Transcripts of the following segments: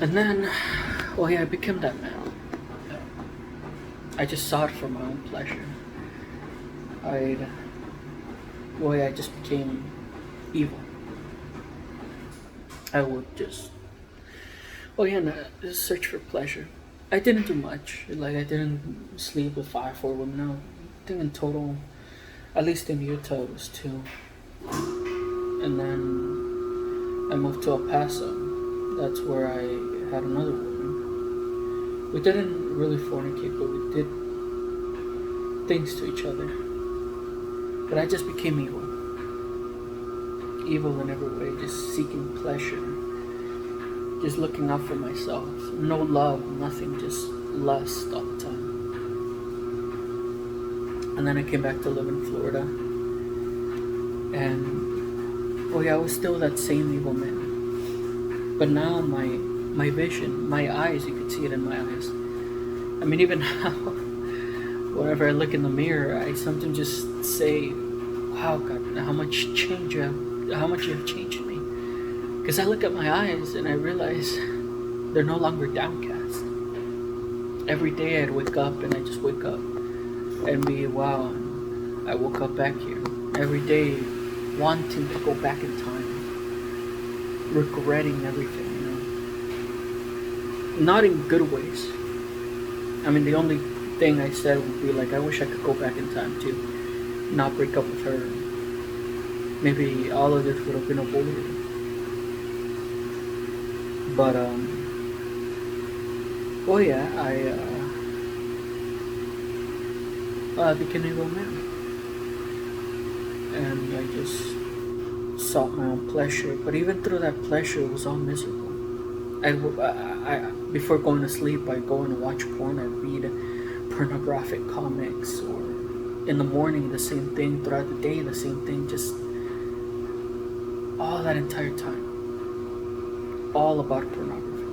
And then, well, yeah, I became that man. I just saw it for my own pleasure. I, well, yeah, I just became evil. I would just, well, yeah, no, just search for pleasure. I didn't do much. Like, I didn't sleep with 5 4 women. No, I think in total, at least in Utah, it was two. And then I moved to El Paso. That's where I had another woman. We didn't really fornicate, but we did things to each other. But I just became evil. Evil in every way, just seeking pleasure, just looking out for myself. No love, nothing, just lust all the time. And then I came back to live in Florida. And, well, yeah, I was still that same evil man. But now my vision, my eyes, you could see it in my eyes. I mean, even now, whenever I look in the mirror, I sometimes just say, "Wow, God, how much change you have, how much you have changed me." Because I look at my eyes and I realize they're no longer downcast. Every day I'd wake up and I just wake up and be, wow, I woke up back here. Every day wanting to go back in time, regretting everything, Not in good ways. I mean, the only thing I said would be like, I wish I could go back in time to not break up with her. Maybe all of this would have been avoided. But well, yeah, I became a evil man, and I just sought my own pleasure. But even through that pleasure, it was all miserable. Before going to sleep, I'd go and watch porn or read pornographic comics, or in the morning, the same thing. Throughout the day, the same thing. Just all that entire time, all about pornography.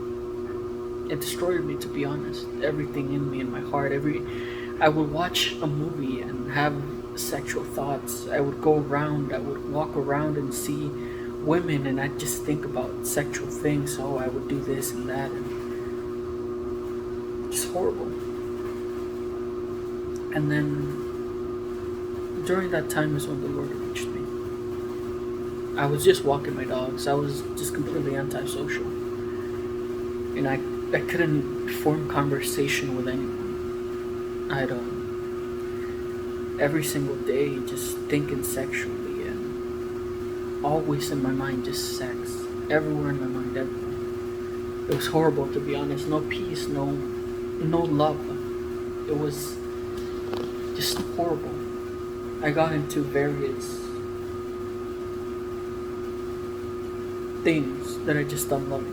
It destroyed me, to be honest. Everything in me, in my heart. I would watch a movie and have sexual thoughts. I would go around. I would walk around and see women, and I'd just think about sexual things. Oh, I would do this and that, and just horrible. And then during that time is when the Lord reached me. I was just walking my dogs. I was just completely antisocial, and I couldn't form conversation with anyone. I'd every single day just thinking sexually, and always in my mind just sex. Everywhere in my mind, everywhere. It was horrible, to be honest. No peace, no love. It was just horrible. I got into various things that I just don't love.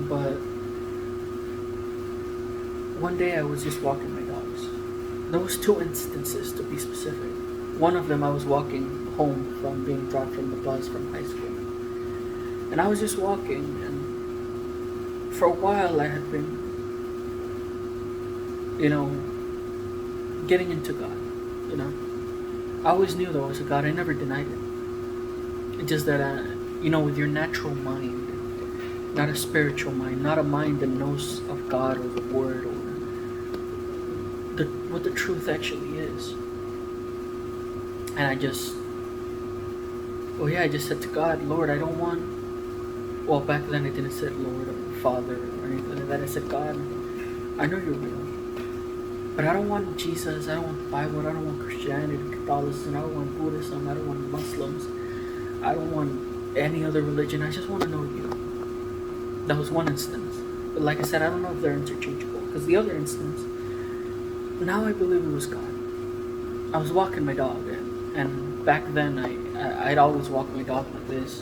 But one day I was just walking my dogs. There was 2 instances, to be specific. One of them, I was walking home from being dropped from the bus from high school. And I was just walking, and for a while I had been, getting into God. I always knew there was a God. I never denied it. It's just that, with your natural mind, not a spiritual mind, not a mind that knows of God or the Word or what the truth actually is. And I just said to God, Lord, I don't want, well, back then I didn't say Lord or Father or anything like that. I said, God, I know you're real, but I don't want Jesus, I don't want the Bible, I don't want Christianity, Catholicism, I don't want Buddhism, I don't want Muslims, I don't want any other religion, I just want to know you. That was one instance. But like I said, I don't know if they're interchangeable. Because the other instance, now I believe it was God. I was walking my dog, and back then I'd always walk my dog like this,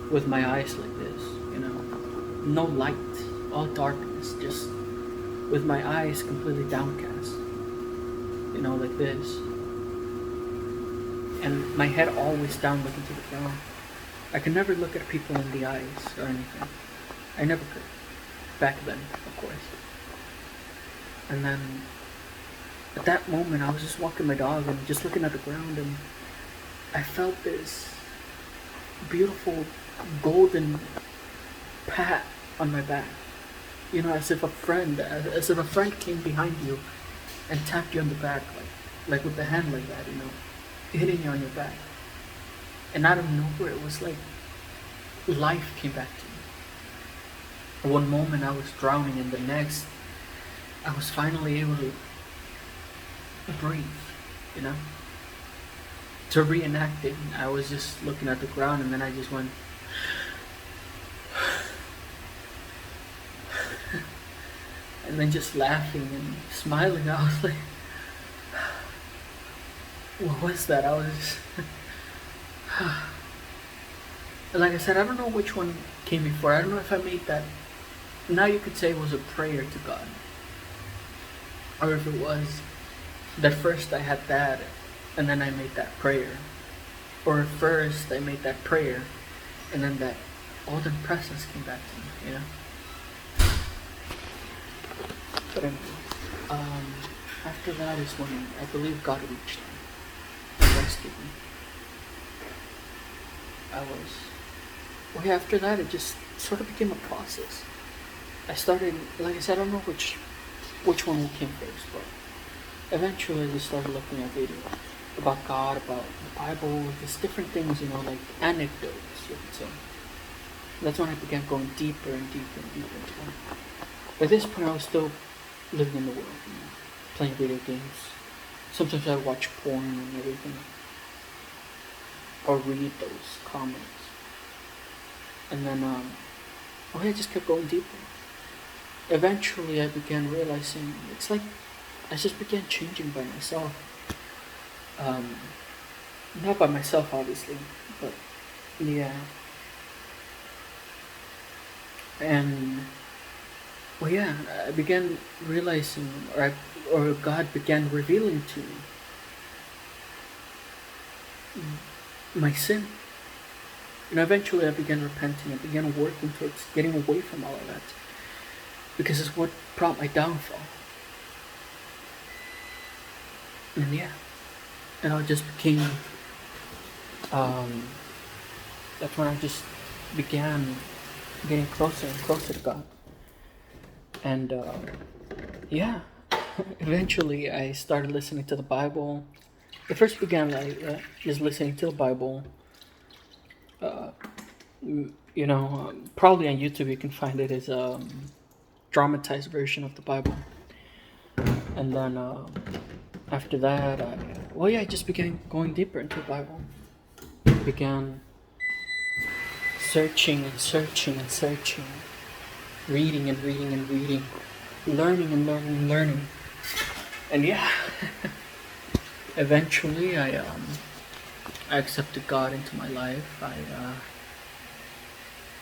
with my eyes like this, no light, all darkness, just with my eyes completely downcast, like this, and my head always down looking to the ground. I could never look at people in the eyes or anything. I never could. Back then, of course. And then, at that moment, I was just walking my dog and just looking at the ground, and I felt this beautiful golden pat on my back. As if a friend came behind you and tapped you on the back, like with the hand like that, hitting you on your back. And out of nowhere, it was like life came back to me. One moment I was drowning, and the next, I was finally able to breathe, you know? To reenact it, I was just looking at the ground, and then I just went, and then just laughing and smiling. I was like, what was that? I was just, like I said, I don't know which one came before. I don't know if I made that. Now you could say it was a prayer to God, or if it was that first I had that, and then I made that prayer, or first I made that prayer, and then that all the presence came back to me. But anyway, after that is when I believe God reached me and rescued me. After that, it just sort of became a process. I started, like I said, I don't know which one came first, but eventually I just started looking at videos about God, about the Bible, just different things, like anecdotes, you could say. That's when I began going deeper and deeper and deeper into it. By this point, I was still living in the world, playing video games. Sometimes I watch porn and everything, or read those comments. And then, I just kept going deeper. Eventually, I began realizing it's like I just began changing by myself. Not by myself, obviously, but yeah. And I began realizing, or God began revealing to me my sin. Eventually I began repenting. I began working towards getting away from all of that, because it's what brought my downfall. And I just became, that's when I just began getting closer and closer to God. And eventually I started listening to the Bible. It first began like just listening to the Bible. Probably on YouTube you can find it as a dramatized version of the Bible. And then after that, I just began going deeper into the Bible. Began searching and searching and searching, reading and reading and reading, learning and learning and learning. And eventually I accepted God into my life.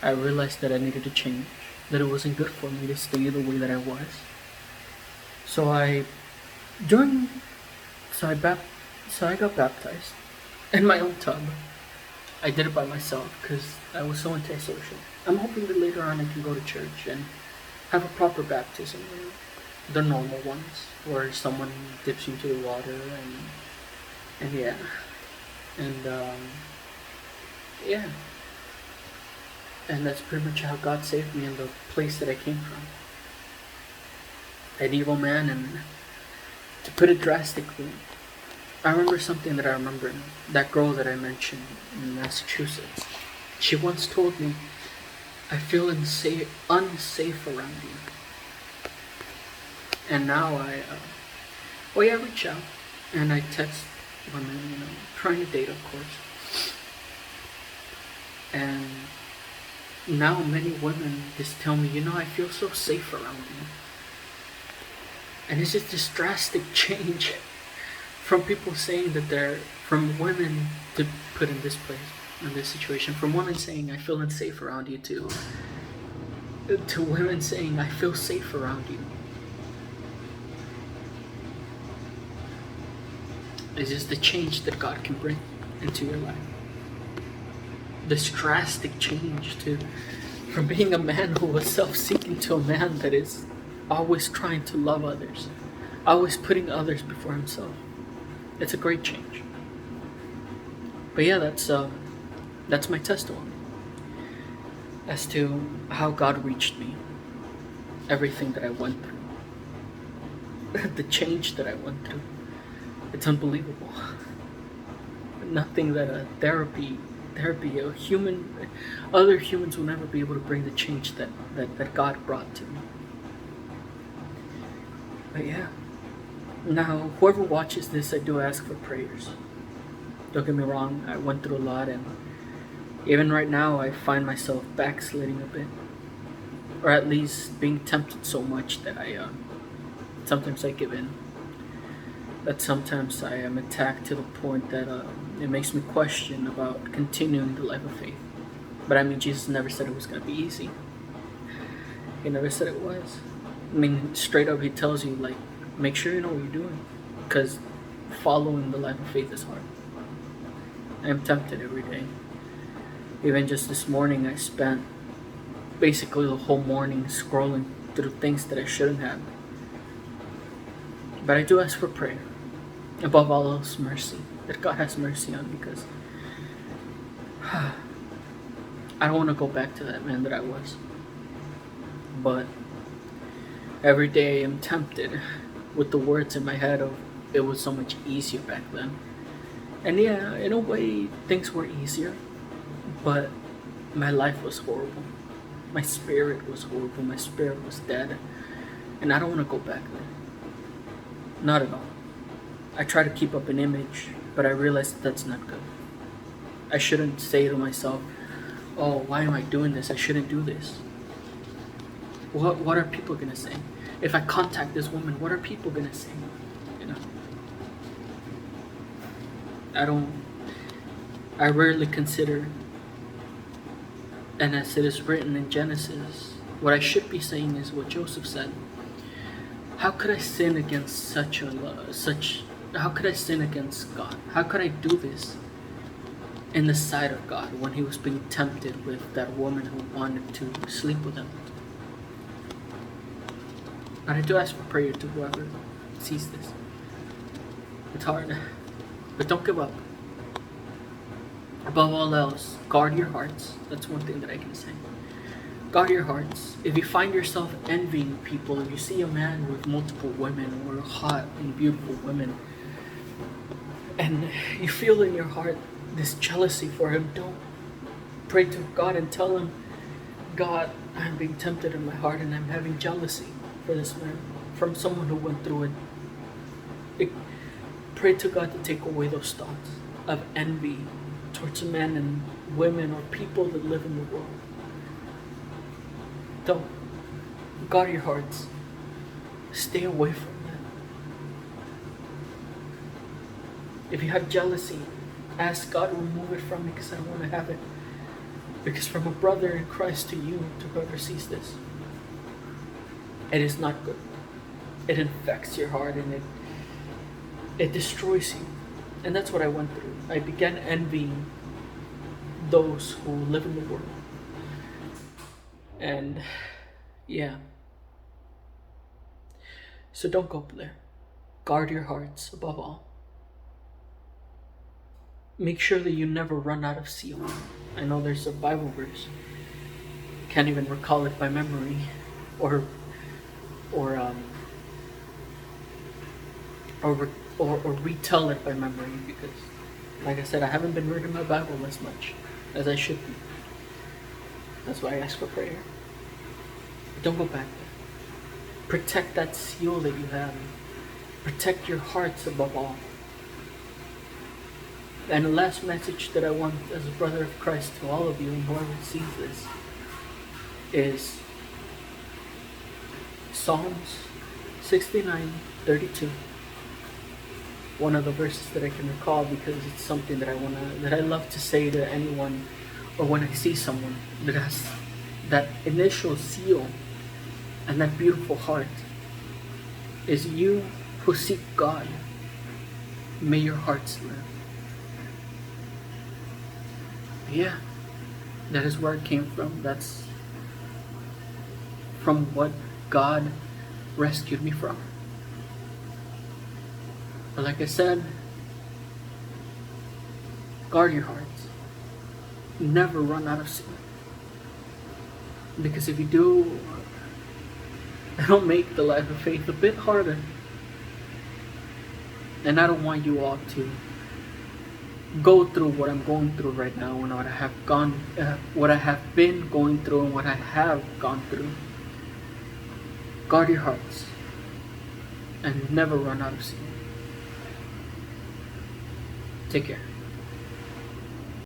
I realized that I needed to change, that it wasn't good for me to stay the way that I was. So I got baptized in my own tub. I did it by myself because I was so antisocial. I'm hoping that later on I can go to church and have a proper baptism, the normal ones, where someone dips you into the water and that's pretty much how God saved me in the place that I came from. An evil man, and to put it drastically, I remember something that I remember. That girl that I mentioned in Massachusetts, she once told me, I feel unsafe around you. And now I reach out and I text women, trying to date, of course. And now many women just tell me, I feel so safe around you. And it's just this drastic change from people saying that from women, to put in this place, in this situation, from women saying I feel unsafe around you to women saying I feel safe around you. It's just the change that God can bring into your life. This drastic change from being a man who was self-seeking to a man that is always trying to love others, always putting others before himself. It's a great change. But that's That's my testimony as to how God reached me, everything that I went through, the change that I went through. It's unbelievable. Nothing that a therapy, a human, other humans will never be able to bring the change that God brought to me. But yeah. Now, whoever watches this, I do ask for prayers. Don't get me wrong, I went through a lot, and even right now, I find myself backsliding a bit. Or at least being tempted so much that sometimes I give in. That sometimes I am attacked to the point that it makes me question about continuing the life of faith. But I mean, Jesus never said it was going to be easy. He never said it was. I mean, straight up, he tells you, like, make sure you know what you're doing. Because following the life of faith is hard. I am tempted every day. Even just this morning, I spent basically the whole morning scrolling through things that I shouldn't have. But I do ask for prayer. Above all else, mercy. That God has mercy on me, because I don't want to go back to that man that I was. But every day I am tempted with the words in my head of, it was so much easier back then. And yeah, in a way, things were easier, but my life was horrible. My spirit was horrible. My spirit was dead. And I don't want to go back there. Not at all. I try to keep up an image, but I realize that's not good. I shouldn't say to myself, oh, why am I doing this? I shouldn't do this. What are people going to say? If I contact this woman, what are people going to say? You know? I rarely consider, and as it is written in Genesis, what I should be saying is what Joseph said. How could I sin against how could I sin against God? How could I do this in the sight of God when he was being tempted with that woman who wanted to sleep with him? And I do ask for prayer to whoever sees this. It's hard, but don't give up. Above all else, guard your hearts. That's one thing that I can say. Guard your hearts. If you find yourself envying people, if you see a man with multiple women or hot and beautiful women, and you feel in your heart this jealousy for him, don't pray to God and tell him, God, I'm being tempted in my heart and I'm having jealousy for this man, from someone who went through it. Pray to God to take away those thoughts of envy towards men and women or people that live in the world. Don't. Guard your hearts. Stay away from that. If you have jealousy, ask God to remove it from me, because I don't want to have it. Because from a brother in Christ to you, to whoever sees this, it is not good. It infects your heart and it destroys you. And that's what I went through. I began envying those who live in the world. And yeah. So don't go there. Guard your hearts above all. Make sure that you never run out of zeal. I know there's a Bible verse. Can't even recall it by memory, or retell it by memory, because, like I said, I haven't been reading my Bible as much as I should be. That's why I ask for prayer. Don't go back there. Protect that seal that you have. Protect your hearts above all. And the last message that I want as a brother of Christ to all of you and whoever sees this is Psalms 69:32. One of the verses that I can recall, because it's something that I love to say to anyone, or when I see someone that has that initial seal and that beautiful heart, is, you who seek God, may your hearts live. Yeah, that is where it came from. That's from what God rescued me from. But like I said, guard your hearts. never run out of sin. Because if you do, it'll make the life of faith a bit harder. And I don't want you all to go through what I'm going through right now, and what I have been going through, and what I have gone through. Guard your hearts and never run out of sin. Take care.